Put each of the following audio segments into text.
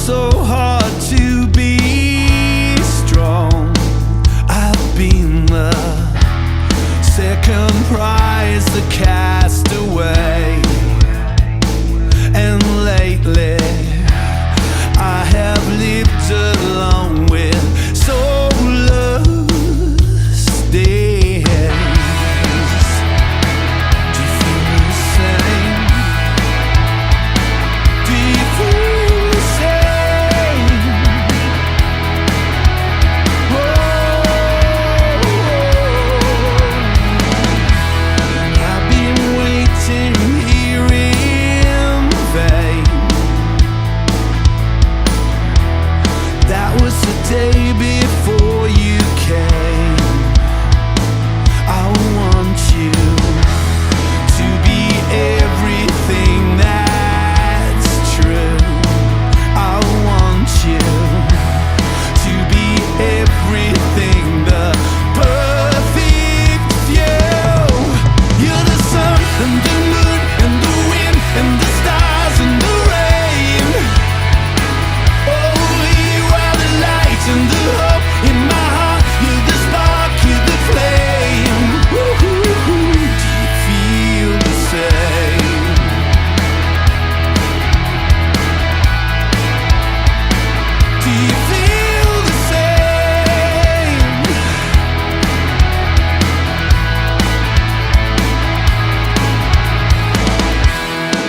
so hard to be strong. I've been the second prize, the castaway, and lately I have lived alone with soulless days. Do you feel the same? Do you feel the same? I've been waiting here in vain. That was the day before you came. I want you to be everything that's true. I want you to be everything, the perfect view. You're the sun and the moon and the wind and the stars and the rain. Oh, you are the light and the hope in my heart. You're the spark, you're the flame. Woo-hoo-hoo. Do you feel the same? Do you feel the same?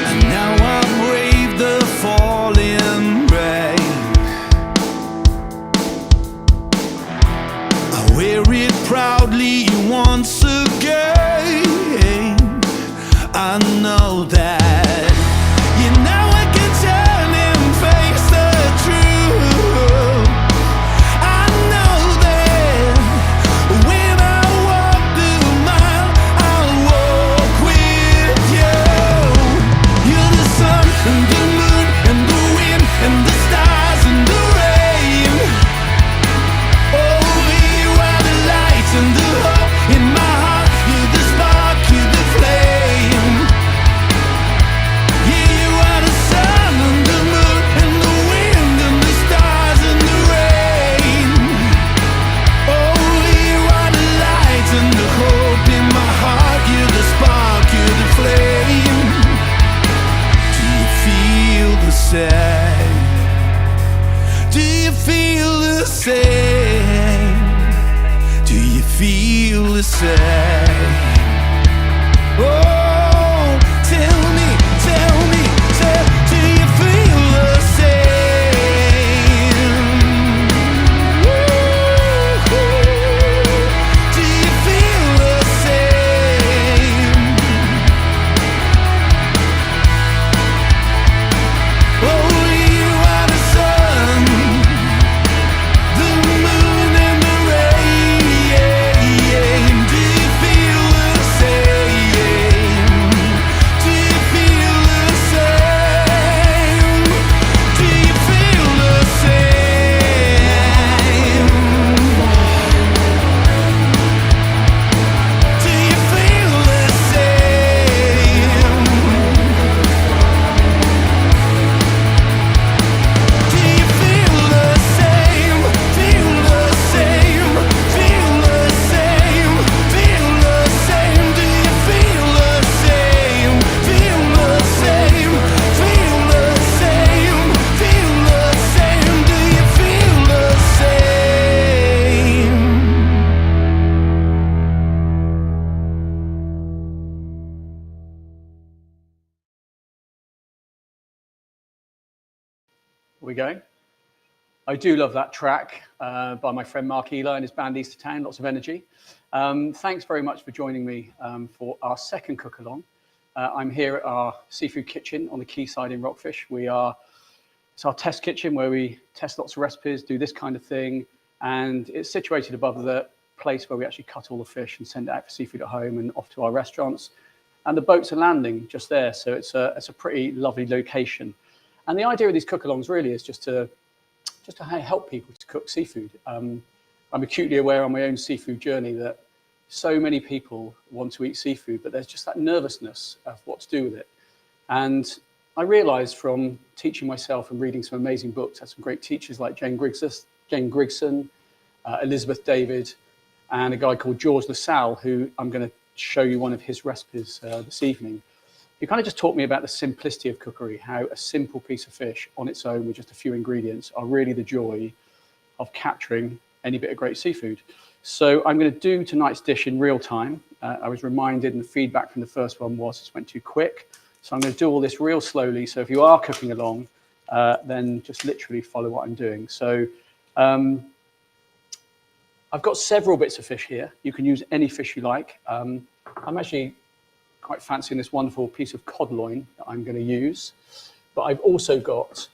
And now I brave the falling rain. I wear it proudly once again. I know that you know I can turn and face the truth. I know that when I walk the mile, I'll walk with you. You're the sun and the moon and the wind and the stars and the rain. Oh, you are the light and the hope in my heart. You're the spark, you're the flame. Yeah, you are the sun and the moon and the wind and the stars and the rain. Oh, you are the light and the hope in my heart. You're the spark, you're the flame. Do you feel the same? Do you feel the same? Do you feel the same? Oh, tell me, do you feel the same? Woo-hoo. Do you feel the same? Oh, you are the sun, the moon and the rain. Do you feel the same? Do you feel the same? Do you feel the same? Do you feel the same? Do you feel the same? Feel the same? Feel the same? Feel the same? Do you feel the same? Feel the same? Feel the same? Feel the same? Do you feel the same? We go. I do love that track by my friend Mark Eli and his band Easter Town, lots of energy. Thanks very much for joining me for our second cook along. I'm here at our seafood kitchen on the quayside in Rockfish. It's our test kitchen where we test lots of recipes, do this kind of thing, and it's situated above the place where we actually cut all the fish and send it out for seafood at home and off to our restaurants. And the boats are landing just there, so it's a pretty lovely location. And the idea of these cook-alongs really is just to help people to cook seafood. I'm acutely aware on my own seafood journey that so many people want to eat seafood, but there's just that nervousness of what to do with it. And I realized from teaching myself and reading some amazing books, had some great teachers like Jane Grigson, Elizabeth David, and a guy called George LaSalle, who I'm going to show you one of his recipes this evening. He kind of just taught me about the simplicity of cookery, how a simple piece of fish on its own with just a few ingredients are really the joy of capturing any bit of great seafood. So I'm going to do tonight's dish in real time. I was reminded, and the feedback from the first one was it went too quick. So I'm going to do all this real slowly. So if you are cooking along, then just literally follow what I'm doing. So I've got several bits of fish here. You can use any fish you like. I'm actually quite fancying this wonderful piece of cod loin that I'm going to use. But I've also got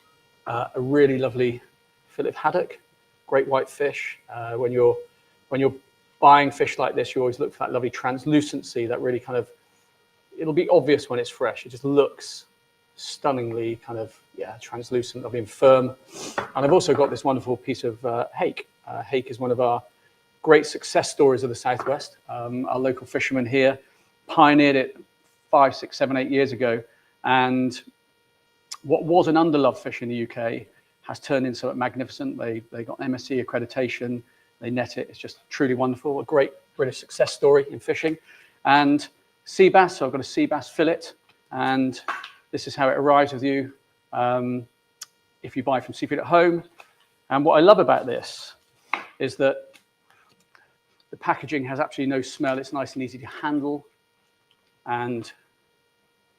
a really lovely fillet of haddock, great white fish. When you're buying fish like this, you always look for that lovely translucency, that really kind of, it'll be obvious when it's fresh. It just looks stunningly kind of, translucent, lovely and firm. And I've also got this wonderful piece of hake. Hake is one of our great success stories of the Southwest. Our local fishermen here pioneered it 5, 6, 7, 8 years ago. And what was an underloved fish in the UK has turned into something magnificent. They got MSC accreditation. They net it. It's just truly wonderful. A great British success story in fishing. And sea bass, so I've got a sea bass fillet, and this is how it arrives with you if you buy from Seafood at Home. And what I love about this is that the packaging has absolutely no smell. It's nice and easy to handle. And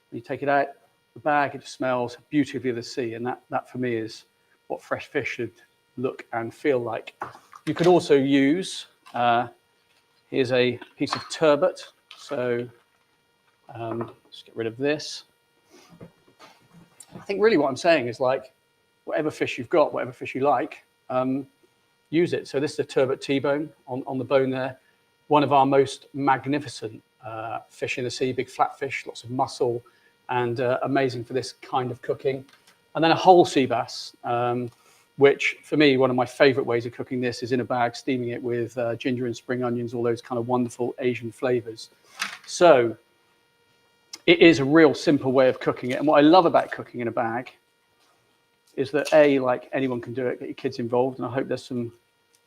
when you take it out the bag, it just smells beautifully of the sea. And that for me is what fresh fish should look and feel like. You could also use, here's a piece of turbot. So let's get rid of this. I think really what I'm saying is, like, whatever fish you've got, whatever fish you like, use it. So this is a turbot T-bone on the bone there. One of our most magnificent fish in the sea, big flatfish, lots of muscle, and amazing for this kind of cooking. And then a whole sea bass, which for me, one of my favorite ways of cooking this is in a bag, steaming it with ginger and spring onions, all those kind of wonderful Asian flavors. So it is a real simple way of cooking it. And what I love about cooking in a bag is that like anyone can do it, get your kids involved. And I hope there's some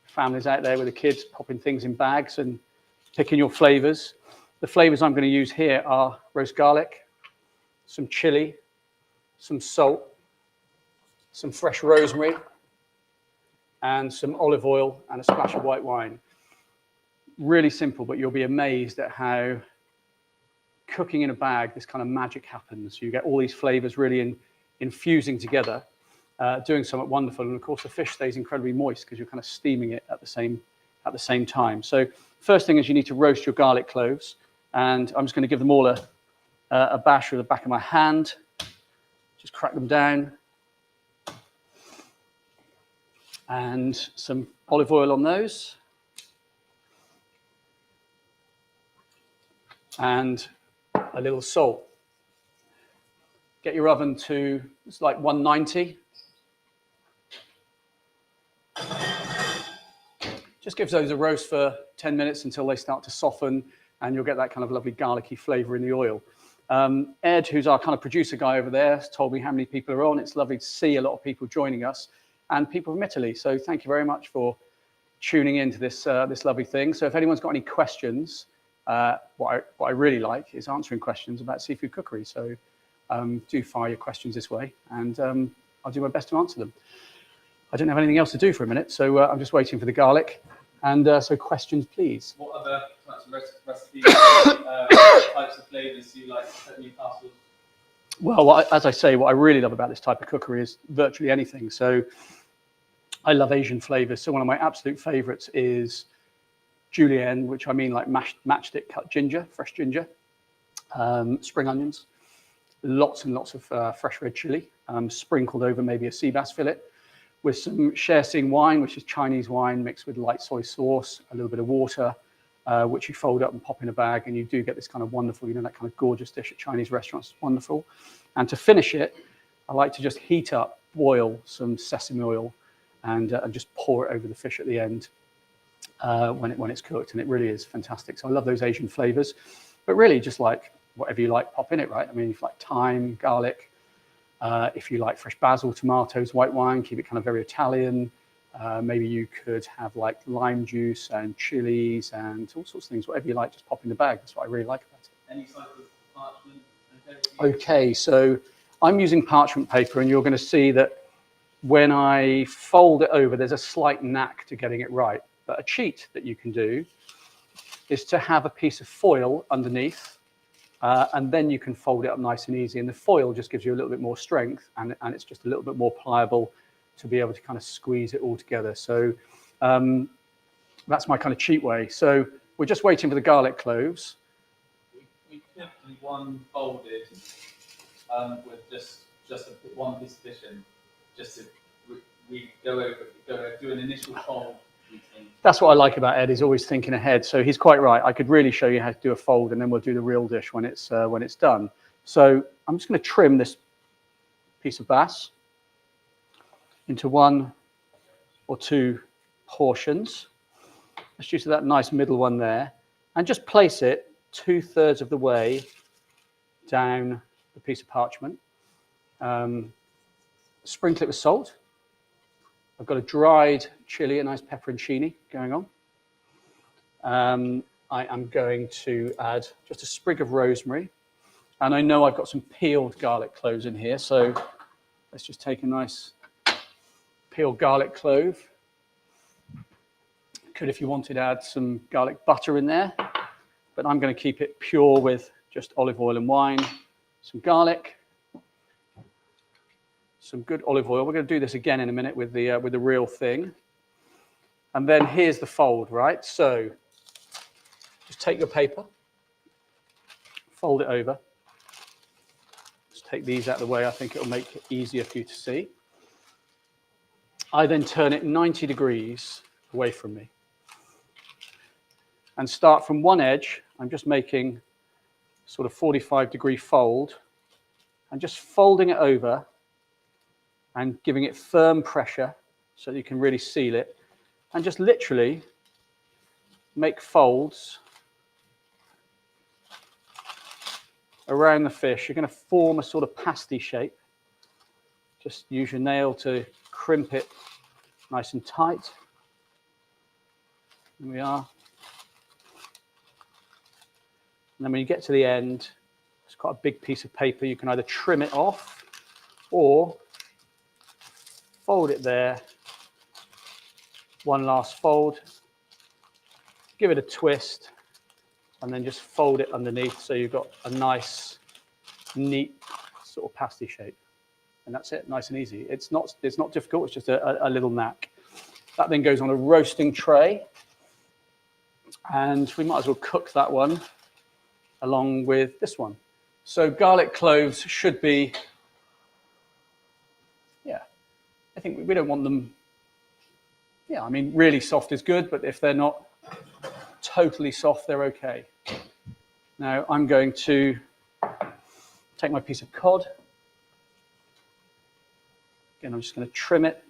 families out there with the kids popping things in bags and picking your flavors. The flavors I'm going to use here are roast garlic, some chili, some salt, some fresh rosemary, and some olive oil and a splash of white wine. Really simple, but you'll be amazed at how cooking in a bag, this kind of magic happens. You get all these flavors really infusing together, doing something wonderful. And of course, the fish stays incredibly moist because you're kind of steaming it at the same time. So first thing is you need to roast your garlic cloves. And I'm just going to give them all a bash with the back of my hand. Just crack them down. And some olive oil on those. And a little salt. Get your oven to, it's like 190. Just gives those a roast for 10 minutes until they start to soften, and you'll get that kind of lovely garlicky flavor in the oil. Ed, who's our kind of producer guy over there, has told me how many people are on. It's lovely to see a lot of people joining us, and people from Italy. So thank you very much for tuning into this lovely thing. So if anyone's got any questions, what I really like is answering questions about seafood cookery. So do fire your questions this way, and I'll do my best to answer them. I don't have anything else to do for a minute, so I'm just waiting for the garlic. And so questions, please. What other types of recipes, types of flavors do you like to put in your parcels? Well, as I say, what I really love about this type of cookery is virtually anything. So I love Asian flavors. So one of my absolute favorites is julienne, which I mean like matchstick cut ginger, fresh ginger, spring onions, lots and lots of fresh red chili, sprinkled over maybe a sea bass fillet, with some Shaoxing wine, which is Chinese wine mixed with light soy sauce, a little bit of water, which you fold up and pop in a bag, and you do get this kind of wonderful, that kind of gorgeous dish at Chinese restaurants. It's wonderful. And to finish it, I like to just heat up, boil some sesame oil, and just pour it over the fish at the end when it's cooked, and it really is fantastic. So I love those Asian flavors, but really just like whatever you like, pop in it, right? I mean, if you like thyme, garlic, If you like fresh basil, tomatoes, white wine, keep it kind of very Italian. Maybe you could have like lime juice and chilies and all sorts of things, whatever you like, just pop in the bag. That's what I really like about it. Any type of parchment? Okay. Okay, so I'm using parchment paper, and you're going to see that when I fold it over, there's a slight knack to getting it right. But a cheat that you can do is to have a piece of foil underneath, and then you can fold it up nice and easy. And the foil just gives you a little bit more strength, and it's just a little bit more pliable to be able to kind of squeeze it all together. So that's my kind of cheat way. So we're just waiting for the garlic cloves. We could do one folded with just one piece of fish in, just to we go over, do an initial fold routine. That's what I like about Ed. He's always thinking ahead. So he's quite right. I could really show you how to do a fold, and then we'll do the real dish when it's done. So I'm just going to trim this piece of bass into 1 or 2 portions. Let's use that nice middle one there, and just place it 2/3 of the way down the piece of parchment. Sprinkle it with salt. I've got a dried chili, a nice pepperoncini going on. I am going to add just a sprig of rosemary. And I know I've got some peeled garlic cloves in here, so let's just take a nice peeled garlic clove. Could, if you wanted, add some garlic butter in there, but I'm going to keep it pure with just olive oil and wine, some garlic, some good olive oil. We're going to do this again in a minute with the real thing. And then here's the fold, right? So just take your paper, fold it over. Just take these out of the way. I think it'll make it easier for you to see. I then turn it 90 degrees away from me and start from one edge. I'm just making sort of 45-degree fold and just folding it over and giving it firm pressure so that you can really seal it, and just literally make folds around the fish. You're going to form a sort of pasty shape. Just use your nail to crimp it nice and tight. There we are. And then when you get to the end, it's quite a big piece of paper. You can either trim it off or fold it there. One last fold. Give it a twist, and then just fold it underneath so you've got a nice, neat sort of pasty shape. And that's it, nice and easy. It's not difficult, it's just a little knack. That then goes on a roasting tray, and we might as well cook that one along with this one. So garlic cloves should be, I think we don't want them, I mean, really soft is good, but if they're not totally soft, they're okay. Now I'm going to take my piece of cod. Again, I'm just going to trim it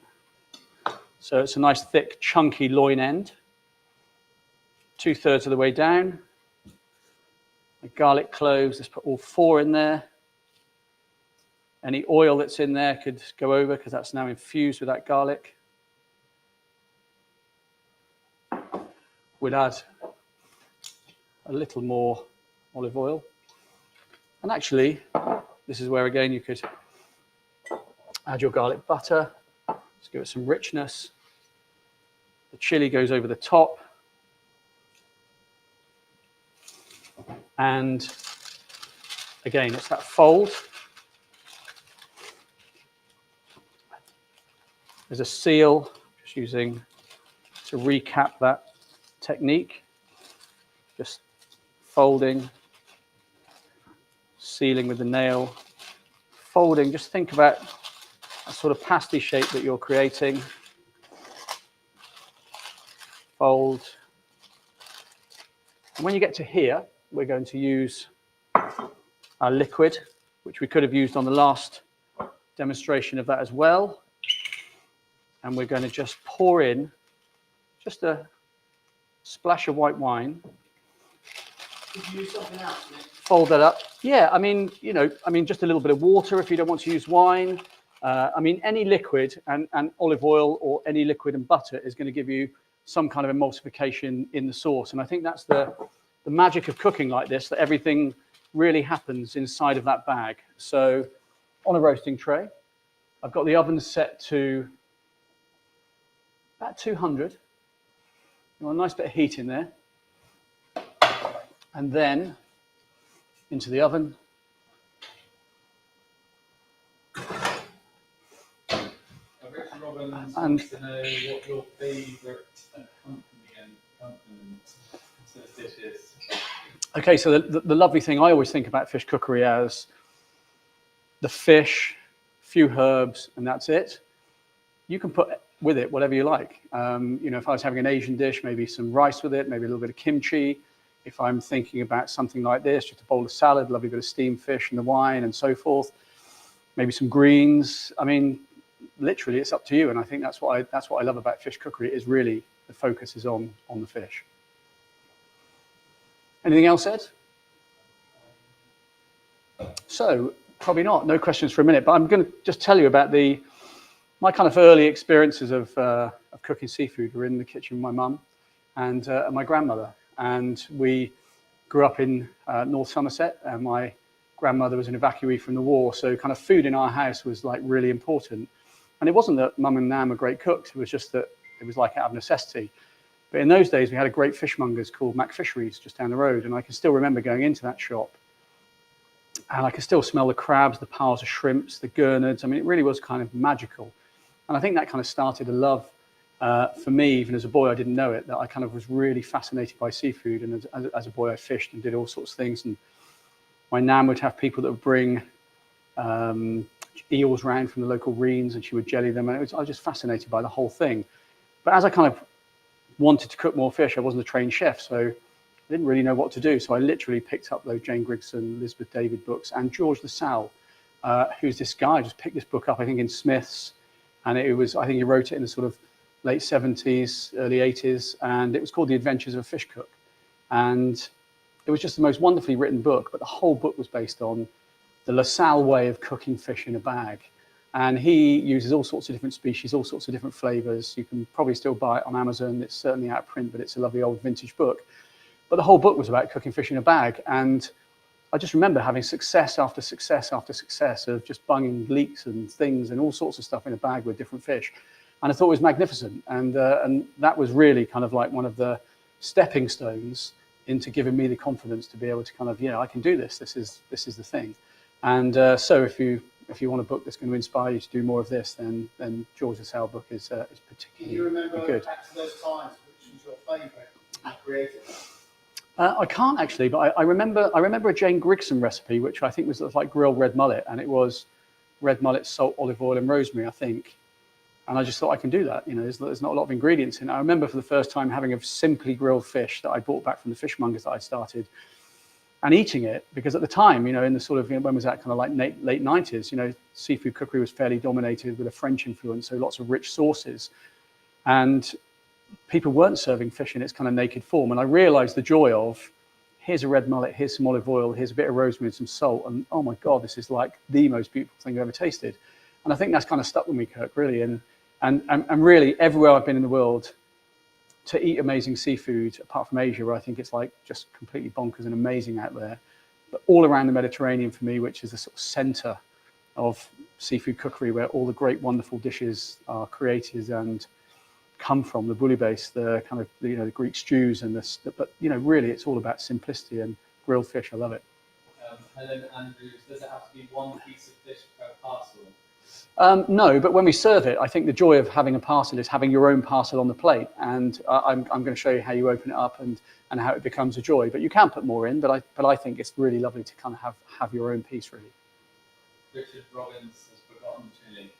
so it's a nice thick chunky loin end, 2/3 of the way down. My garlic cloves, let's put all 4 in there. Any oil that's in there could go over because that's now infused with that garlic. We'd add a little more olive oil. And actually, this is where again you could add your garlic butter. Just give it some richness. The chili goes over the top. And again, it's that fold. There's a seal, just using to recap that technique. Just folding, sealing with the nail, folding. Just think about a sort of pasty shape that you're creating. Fold. And when you get to here, we're going to use our liquid, which we could have used on the last demonstration of that as well. And we're going to just pour in just a splash of white wine. Could you use something else, Nick? fold that up. Yeah, I mean, just a little bit of water if you don't want to use wine. I mean, any liquid and olive oil or any liquid and butter is going to give you some kind of emulsification in the sauce. And I think that's the magic of cooking like this, that everything really happens inside of that bag. So on a roasting tray, I've got the oven set to about 200. You want a nice bit of heat in there. And then into the oven. Richard Robbins And wants to know what your favourite accompaniment to the dish is. okay, so the lovely thing I always think about fish cookery as the fish, few herbs, and that's it. You can put with it whatever you like. If I was having an Asian dish, maybe some rice with it, maybe a little bit of kimchi. If I'm thinking about something like this, just a bowl of salad, lovely bit of steamed fish and the wine and so forth. Maybe some greens. I mean, literally, it's up to you. And I think that's what I love about fish cookery is really the focus is on the fish. Anything else, Ed? So probably not. No questions for a minute. But I'm going to just tell you about my kind of early experiences of cooking seafood were in the kitchen with my mum and my grandmother. And we grew up in North Somerset, and my grandmother was an evacuee from the war. So kind of food in our house was like really important. And it wasn't that mum and nan were great cooks. It was just that it was like out of necessity. But in those days, we had a great fishmongers called Mac Fisheries just down the road. And I can still remember going into that shop. And I can still smell the crabs, the piles of shrimps, the gurnards. I mean, it really was kind of magical. And I think that kind of started a love for me, even as a boy. I didn't know it, that I kind of was really fascinated by seafood. And as a boy, I fished and did all sorts of things. And my nan would have people that would bring eels round from the local reens, and she would jelly them. And I was just fascinated by the whole thing. But as I kind of wanted to cook more fish, I wasn't a trained chef, so I didn't really know what to do. So I literally picked up those Jane Grigson, Elizabeth David books, and George Lassalle, who's this guy, just picked this book up, I think in Smith's. And I think he wrote it in the sort of late 70s, early 80s, and it was called The Adventures of a Fish Cook. And it was just the most wonderfully written book, but the whole book was based on the Lassalle way of cooking fish in a bag. And he uses all sorts of different species, all sorts of different flavors. You can probably still buy it on Amazon. It's certainly out of print, but it's a lovely old vintage book. But the whole book was about cooking fish in a bag. And I just remember having success after success after success of just bunging leeks and things and all sorts of stuff in a bag with different fish. And I thought it was magnificent. And that was really kind of like one of the stepping stones into giving me the confidence to be able to kind of, I can do this. This is the thing. And so if you want a book that's going to inspire you to do more of this, then George Lassalle book is particularly good. Do you remember back to those times, which was your favourite you created? I can't actually, but I remember a Jane Grigson recipe, which I think was like grilled red mullet, and it was red mullet, salt, olive oil, and rosemary, I think. And I just thought I can do that. There's not a lot of ingredients in it. I remember for the first time having a simply grilled fish that I bought back from the fishmongers that I started, and eating it, because at the time, in the sort of, when was that, kind of like late 90s, seafood cookery was fairly dominated with a French influence, so lots of rich sauces. And people weren't serving fish in its kind of naked form. And I realized the joy of, here's a red mullet, here's some olive oil, here's a bit of rosemary and some salt. And oh my God, this is like the most beautiful thing I've ever tasted. And I think that's kind of stuck with me, Kirk, really. And really everywhere I've been in the world to eat amazing seafood, apart from Asia, where I think it's like just completely bonkers and amazing out there. But all around the Mediterranean for me, which is the sort of center of seafood cookery, where all the great, wonderful dishes are created and come from, the bouillabaisse, the kind of, the Greek stews, and but really it's all about simplicity and grilled fish. I love it. Helen Andrews, does it have to be one piece of fish per parcel? No, but when we serve it, I think the joy of having a parcel is having your own parcel on the plate. And I'm going to show you how you open it up and how it becomes a joy. But you can put more in. But I think it's really lovely to kind of have your own piece, really. Richard Robbins has forgotten chili.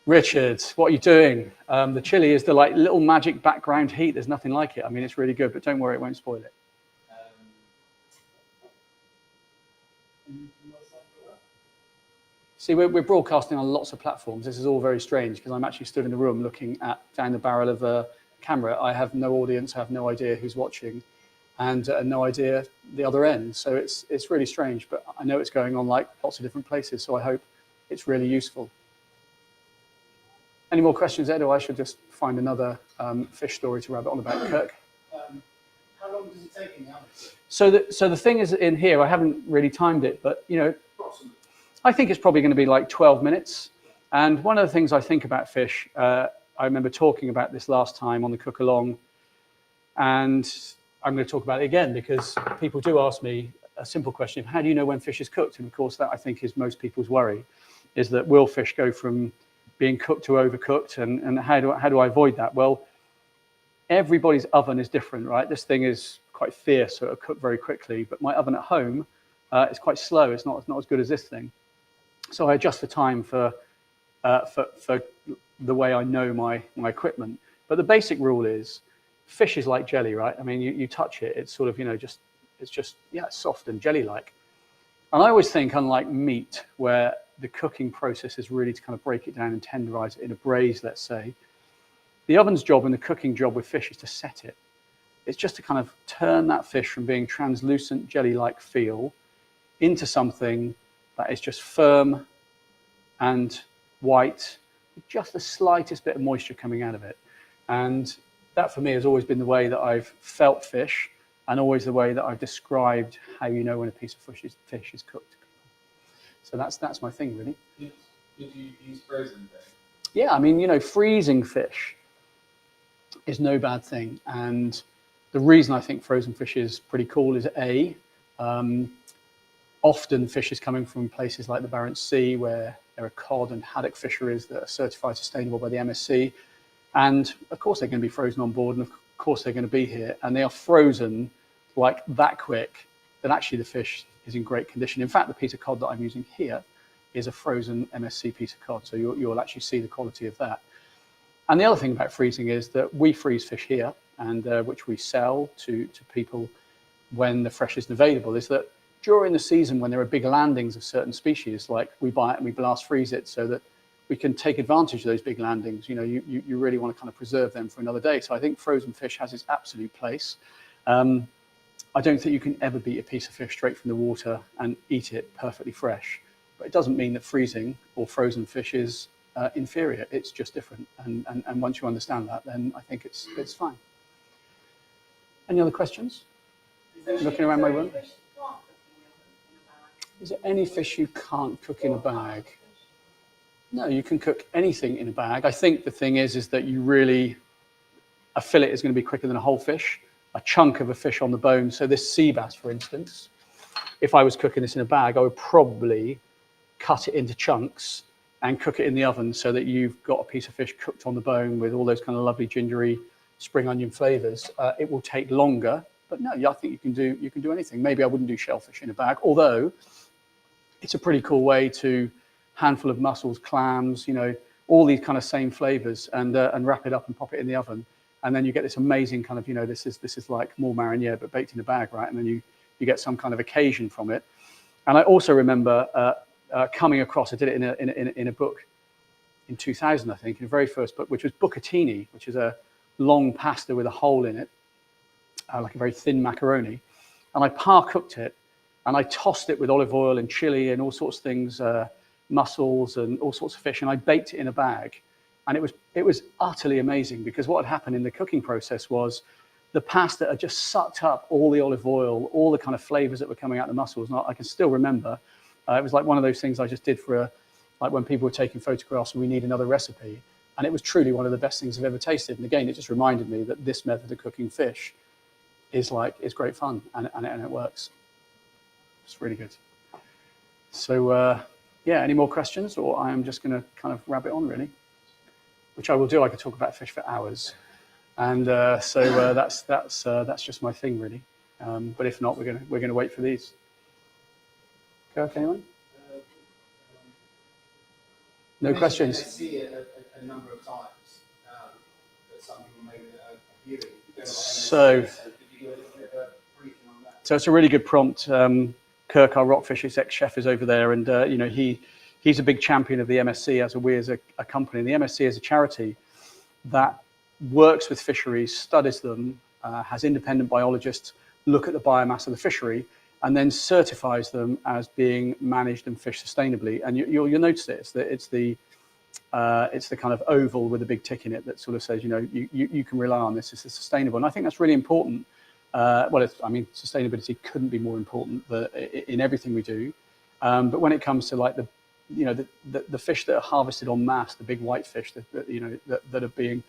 Richard, what are you doing? The chili is the like little magic background heat. There's nothing like it. I mean, it's really good, but don't worry, it won't spoil it. See, we're broadcasting on lots of platforms. This is all very strange because I'm actually stood in the room looking down the barrel of a camera. I have no audience. I have no idea who's watching. and no idea the other end. So it's really strange, but I know it's going on like lots of different places. So I hope it's really useful. Any more questions, Ed, or I should just find another fish story to rabbit on about, Kirk? How long does it take in the oven? So the thing is in here, I haven't really timed it, but Approximately. I think it's probably going to be like 12 minutes. And one of the things I think about fish, I remember talking about this last time on the cook along, and I'm going to talk about it again because people do ask me a simple question of how do you know when fish is cooked? And of course, that I think is most people's worry, is that will fish go from being cooked to overcooked, and how do I avoid that? Well, everybody's oven is different, right? This thing is quite fierce, so it'll cook very quickly, but my oven at home is quite slow. It's not as good as this thing. So I adjust the time for the way I know my equipment. But the basic rule is fish is like jelly, right? I mean, you touch it, it's sort of, it's soft and jelly-like. And I always think, unlike meat, where the cooking process is really to kind of break it down and tenderize it in a braise, let's say, the oven's job and the cooking job with fish is to set it. It's just to kind of turn that fish from being translucent, jelly-like feel into something that is just firm and white, with just the slightest bit of moisture coming out of it. And that for me has always been the way that I've felt fish, and always the way that I've described how you know when a piece of fish is cooked. So that's my thing, really. Did you use frozen fish? Yeah, I mean, freezing fish is no bad thing. And the reason I think frozen fish is pretty cool is often fish is coming from places like the Barents Sea, where there are cod and haddock fisheries that are certified sustainable by the MSC. And of course they're going to be frozen on board, and of course they're going to be here. And they are frozen like that quick that actually the fish is in great condition. In fact, the piece of cod that I'm using here is a frozen MSC piece of cod. So you'll actually see the quality of that. And the other thing about freezing is that we freeze fish here, and which we sell to people when the fresh isn't available, is that during the season when there are big landings of certain species, like we buy it and we blast freeze it so that we can take advantage of those big landings. You really want to kind of preserve them for another day. So I think frozen fish has its absolute place. I don't think you can ever beat a piece of fish straight from the water and eat it perfectly fresh. But it doesn't mean that freezing or frozen fish is inferior. It's just different. And once you understand that, then I think it's fine. Any other questions? Looking around my room. Is there any fish you can't cook in a bag? No, you can cook anything in a bag. I think the thing is that a fillet is going to be quicker than a whole fish. A chunk of a fish on the bone. So this sea bass, for instance, if I was cooking this in a bag, I would probably cut it into chunks and cook it in the oven so that you've got a piece of fish cooked on the bone with all those kind of lovely gingery spring onion flavors. It will take longer, but no, I think you can do anything. Maybe I wouldn't do shellfish in a bag, although it's a pretty cool way to handful of mussels, clams, all these kind of same flavors, and wrap it up and pop it in the oven. And then you get this amazing kind of, this is like more mariniere, but baked in a bag, right? And then you get some kind of occasion from it. And I also remember coming across, I did it in a book in 2000, I think, in the very first book, which was bucatini, which is a long pasta with a hole in it, like a very thin macaroni. And I par-cooked it, and I tossed it with olive oil and chili and all sorts of things, mussels and all sorts of fish, and I baked it in a bag. And it was utterly amazing, because what had happened in the cooking process was the pasta had just sucked up all the olive oil, all the kind of flavors that were coming out of the mussels. And I can still remember, it was like one of those things I just did for like when people were taking photographs and we need another recipe. And it was truly one of the best things I've ever tasted. And again, it just reminded me that this method of cooking fish is great fun, and it works. It's really good. So any more questions, or I am just going to kind of wrap it on, really, which I will do. I could talk about fish for hours, and so that's just my thing, really. But if not, we're going to wait for these. Kirk, anyone? No questions. I see it a number of times, but some people maybe are viewing. So it's a really good prompt. Kirk, our Rockfish ex-chef, is over there, and he's a big champion of the MSC, as are we as a company. And the MSC is a charity that works with fisheries, studies them, has independent biologists look at the biomass of the fishery and then certifies them as being managed and fished sustainably. And you'll notice it. It's the kind of oval with a big tick in it that sort of says, you can rely on this. This is sustainable. And I think that's really important. Sustainability couldn't be more important in everything we do. But when it comes to like the fish that are harvested en masse, the big white fish that are being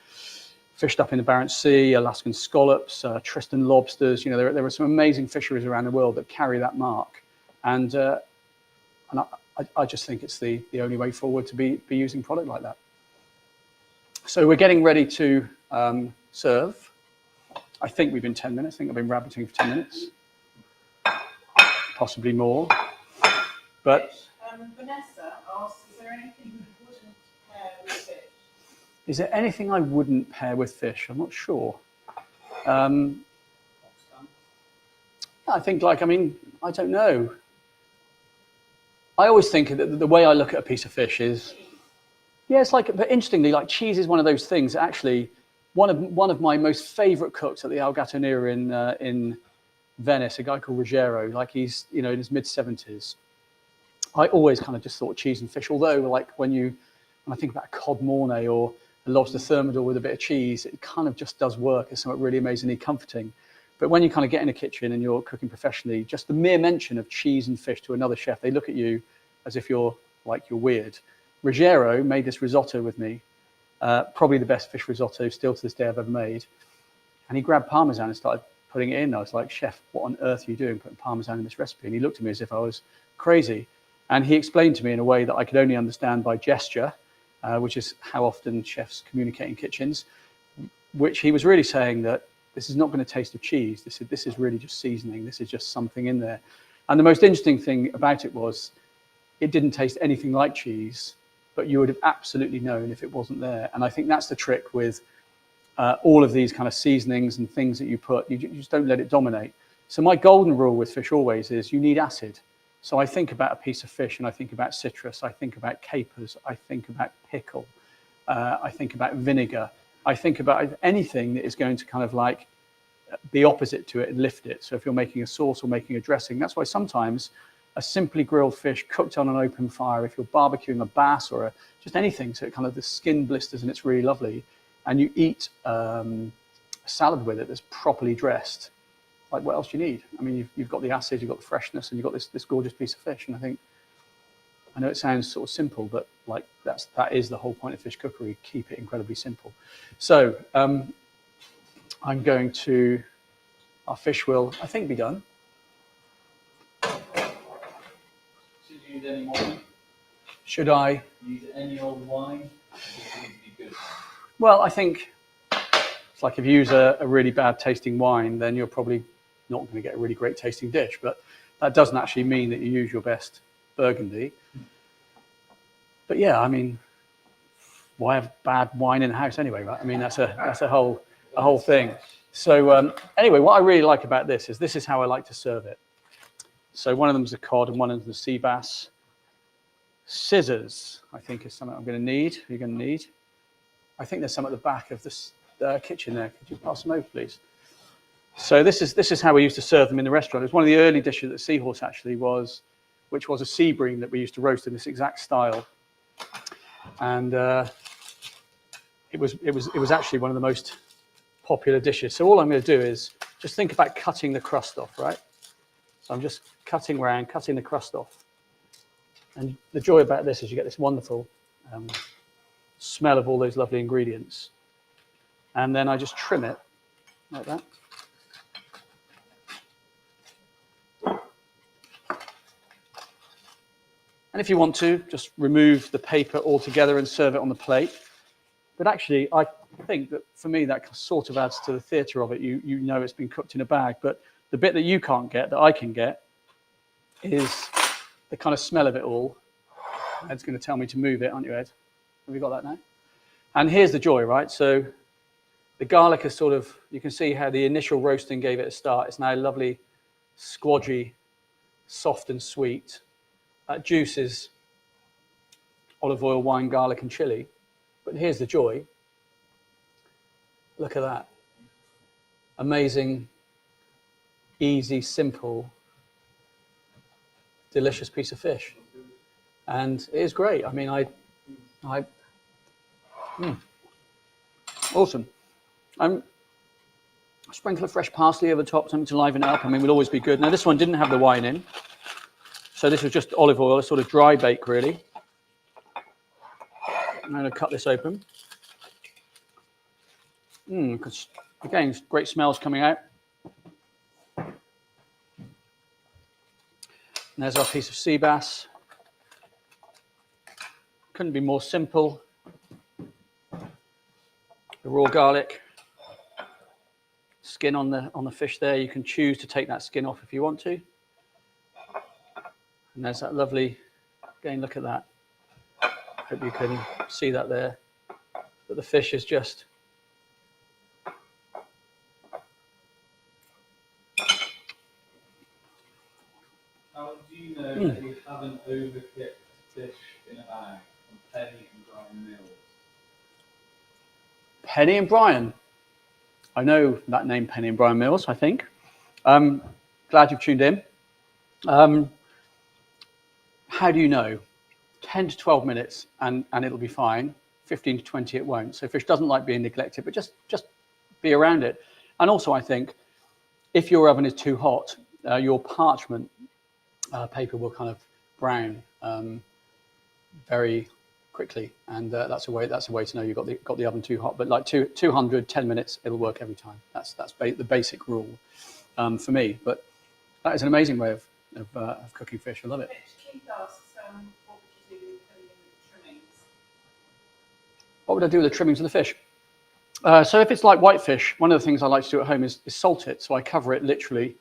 fished up in the Barents Sea, Alaskan scallops, Tristan lobsters, there are some amazing fisheries around the world that carry that mark. And I just think it's the only way forward to be using product like that. So we're getting ready to serve. I think we've been 10 minutes. I think I've been rabbiting for 10 minutes, possibly more. But Vanessa asks, is there anything you wouldn't pair with fish? Is there anything I wouldn't pair with fish? I'm not sure. I think I don't know. I always think that the way I look at a piece of fish is, but interestingly, like cheese is one of those things that actually, one of my most favorite cooks at the Al Gattonera in Venice, a guy called Ruggiero, like he's, in his mid-70s. I always kind of just thought cheese and fish, although like when I think about a cod mornay or a lobster thermidor with a bit of cheese, it kind of just does work. It's something really amazingly comforting. But when you kind of get in a kitchen and you're cooking professionally, just the mere mention of cheese and fish to another chef, they look at you as if you're weird. Ruggiero made this risotto with me, probably the best fish risotto still to this day I've ever made. And he grabbed Parmesan and started putting it in. I was like, chef, what on earth are you doing putting Parmesan in this recipe? And he looked at me as if I was crazy. And he explained to me in a way that I could only understand by gesture, which is how often chefs communicate in kitchens, which he was really saying that this is not going to taste of cheese. This is really just seasoning. This is just something in there. And the most interesting thing about it was it didn't taste anything like cheese, but you would have absolutely known if it wasn't there. And I think that's the trick with all of these kind of seasonings and things that you put. You just don't let it dominate. So my golden rule with fish always is you need acid. So I think about a piece of fish and I think about citrus. I think about capers. I think about pickle. I think about vinegar. I think about anything that is going to kind of like be opposite to it and lift it. So if you're making a sauce or making a dressing, that's why sometimes a simply grilled fish cooked on an open fire, if you're barbecuing a bass or just anything, so it kind of the skin blisters and it's really lovely, and you eat a salad with it that's properly dressed, like what else do you need? I mean, you've got the acid, you've got the freshness, and you've got this gorgeous piece of fish. And I know it sounds sort of simple, but like that is the whole point of fish cookery. Keep it incredibly simple. So I'm going to, our fish will, I think, be done. Should you use any wine? Should I use any old wine? It needs to be good. Well, I think it's like if you use a really bad tasting wine, then you're probably not going to get a really great tasting dish. But that doesn't actually mean that you use your best Burgundy. But yeah, I mean, why have bad wine in the house anyway, right? I mean, that's a whole thing. So anyway, what I really like about this is how I like to serve it. So one of them is a cod and one of them is a sea bass. Scissors, I think, is something I'm going to need. You're going to need. I think there's some at the back of this kitchen there. Could you pass them over, please? So this is how we used to serve them in the restaurant. It was one of the early dishes at Seahorse, actually, which was a sea bream that we used to roast in this exact style. And it was actually one of the most popular dishes. So all I'm going to do is just think about cutting the crust off, right? So I'm just cutting the crust off. And the joy about this is you get this wonderful smell of all those lovely ingredients. And then I just trim it like that. And if you want to, just remove the paper altogether and serve it on the plate. But actually, I think that for me, that sort of adds to the theatre of it. You know it's been cooked in a bag. But the bit that you can't get, that I can get, is the kind of smell of it all. Ed's going to tell me to move it, aren't you, Ed? Have we got that now? And here's the joy, right? So the garlic is sort of, you can see how the initial roasting gave it a start. It's now lovely, squodgy, soft and sweet. That juice is olive oil, wine, garlic, and chili. But here's the joy. Look at that. Amazing easy, simple, delicious piece of fish. And it is great. I mean, awesome. Sprinkle of fresh parsley over the top, something to liven it up. I mean, will always be good. Now, this one didn't have the wine in. So this was just olive oil, a sort of dry bake, really. I'm going to cut this open. Again, great smells coming out. And there's our piece of sea bass. Couldn't be more simple. The raw garlic, skin on the fish there. You can choose to take that skin off if you want to. And there's that lovely, again, look at that. Hope you can see that there. But the fish is just How do you know that you haven't overcooked fish in a bag from Penny and Brian Mills? Penny and Brian. I know that name, Penny and Brian Mills, I think. Glad you've tuned in. How do you know? 10 to 12 minutes and it'll be fine. 15 to 20 it won't. So fish doesn't like being neglected, but just be around it. And also I think if your oven is too hot, your parchment paper will kind of brown very quickly, and that's a way to know you've got the oven too hot. But like 200, 10 minutes, it'll work every time. That's the basic rule for me. But that is an amazing way of cooking fish. I love it. Mitch, Keith asks, what would you do with the trimmings? What would I do with the trimmings of the fish? So if it's like whitefish, one of the things I like to do at home is salt it. So I cover it literally.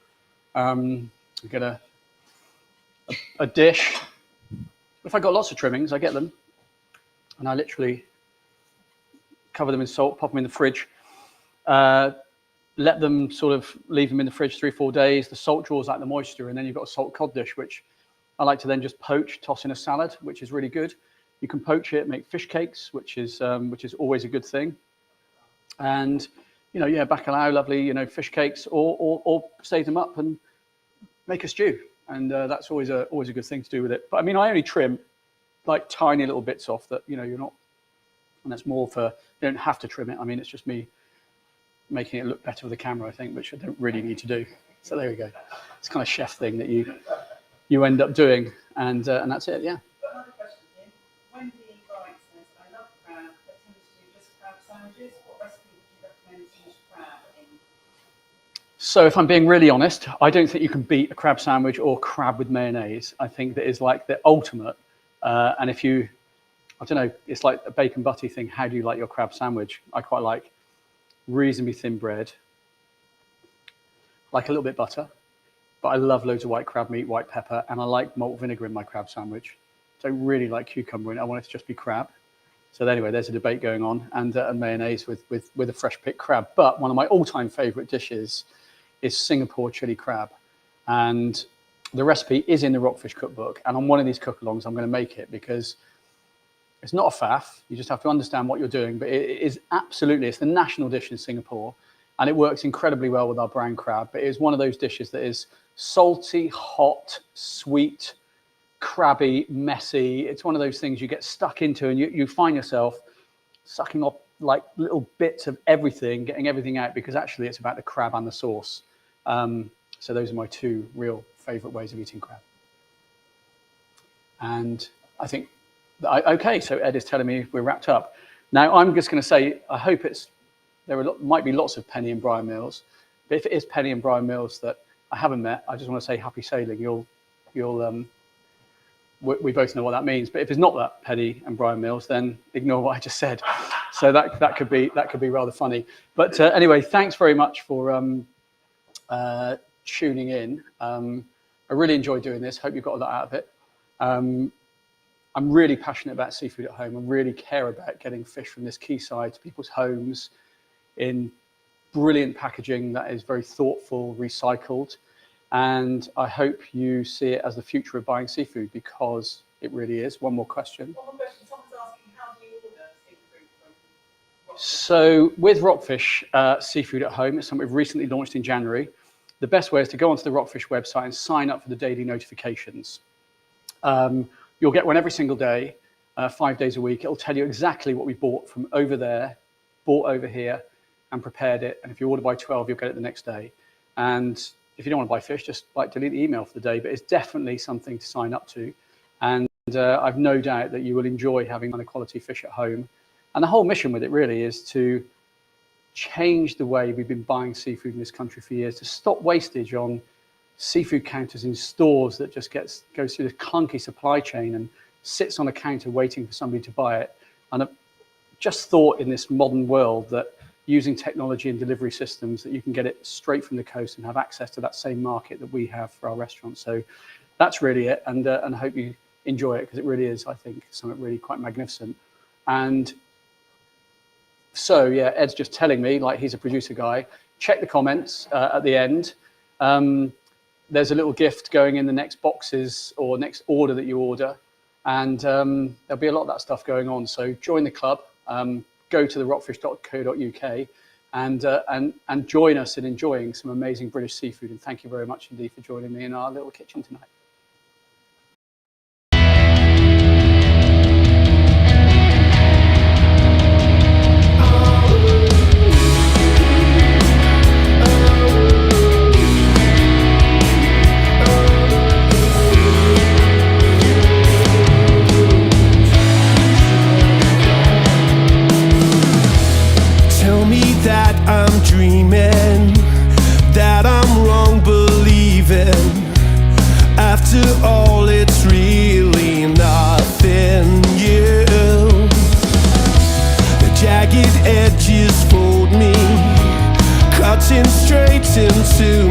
I get a dish. If I got lots of trimmings, I get them, and I literally cover them in salt, pop them in the fridge, let them leave them in the fridge 3-4 days. The salt draws out the moisture, and then you've got a salt cod dish, which I like to then just poach, toss in a salad, which is really good. You can poach it, make fish cakes, which is always a good thing. And bacalao, lovely, fish cakes, or save them up and make a stew. And that's always a good thing to do with it. But I mean, I only trim like tiny little bits off that you're not, and that's more for, you don't have to trim it. I mean, it's just me making it look better with the camera, I think, which I don't really need to do. So there we go. It's kind of chef thing that you end up doing, and that's it. Yeah. Got another question here. Wendy Bright says, I love crab, but tend to do just crab sandwiches. What recipe would you recommend to use crab in? So if I'm being really honest, I don't think you can beat a crab sandwich or crab with mayonnaise. I think that is like the ultimate. And if you, I don't know, it's like a bacon butty thing. How do you like your crab sandwich? I quite like reasonably thin bread, like a little bit butter, but I love loads of white crab meat, white pepper, and I like malt vinegar in my crab sandwich. Don't really like cucumber in it. I want it to just be crab. So anyway, there's a debate going on, and mayonnaise with a fresh picked crab. But one of my all-time favourite dishes is Singapore chili crab, and the recipe is in the Rockfish cookbook. And on one of these cook-alongs, I'm going to make it because it's not a faff. You just have to understand what you're doing. But it is absolutely, it's the national dish in Singapore, and it works incredibly well with our brown crab. But it is one of those dishes that is salty, hot, sweet, crabby, messy. It's one of those things you get stuck into, and you find yourself sucking off like little bits of everything, getting everything out, because actually it's about the crab and the sauce. So those are my two real favourite ways of eating crab. And I think, okay, so Ed is telling me we're wrapped up. Now I'm just going to say, I hope might be lots of Penny and Brian Mills, but if it is Penny and Brian Mills that I haven't met, I just want to say happy sailing. We both know what that means. But if it's not that Penny and Brian Mills, then ignore what I just said. So that could be rather funny. But anyway, thanks very much for tuning in. I really enjoyed doing this. Hope you got a lot out of it. I'm really passionate about seafood at home. I really care about getting fish from this quayside to people's homes in brilliant packaging that is very thoughtful, recycled. And I hope you see it as the future of buying seafood, because it really is. One more question. One more question. Someone's asking, how do you order seafood from Rockfish? So with Rockfish Seafood at Home, it's something we've recently launched in January. the best way is to go onto the Rockfish website and sign up for the daily notifications. You'll get one every single day, 5 days a week. It'll tell you exactly what we bought from over there, bought over here, and prepared it. And if you order by 12, you'll get it the next day. And if you don't want to buy fish, just delete the email for the day. But it's definitely something to sign up to. And I've no doubt that you will enjoy having kind of quality fish at home. And the whole mission with it really is to change the way we've been buying seafood in this country for years, to stop wastage on seafood counters in stores that just goes through this clunky supply chain and sits on a counter waiting for somebody to buy it. And I've just thought in this modern world that using technology and delivery systems that you can get it straight from the coast and have access to that same market that we have for our restaurants. So that's really it, and I hope you enjoy it, because it really is, I think, something really quite magnificent. And so, yeah, Ed's just telling me, like he's a producer guy, check the comments at the end. There's a little gift going in the next boxes or next order that you order. And there'll be a lot of that stuff going on. So join the club, go to the rockfish.co.uk and join us in enjoying some amazing British seafood. And thank you very much indeed for joining me in our little kitchen tonight. That I'm dreaming, that I'm wrong believing. After all, it's really nothing. You, the jagged edges fold me, cutting straight into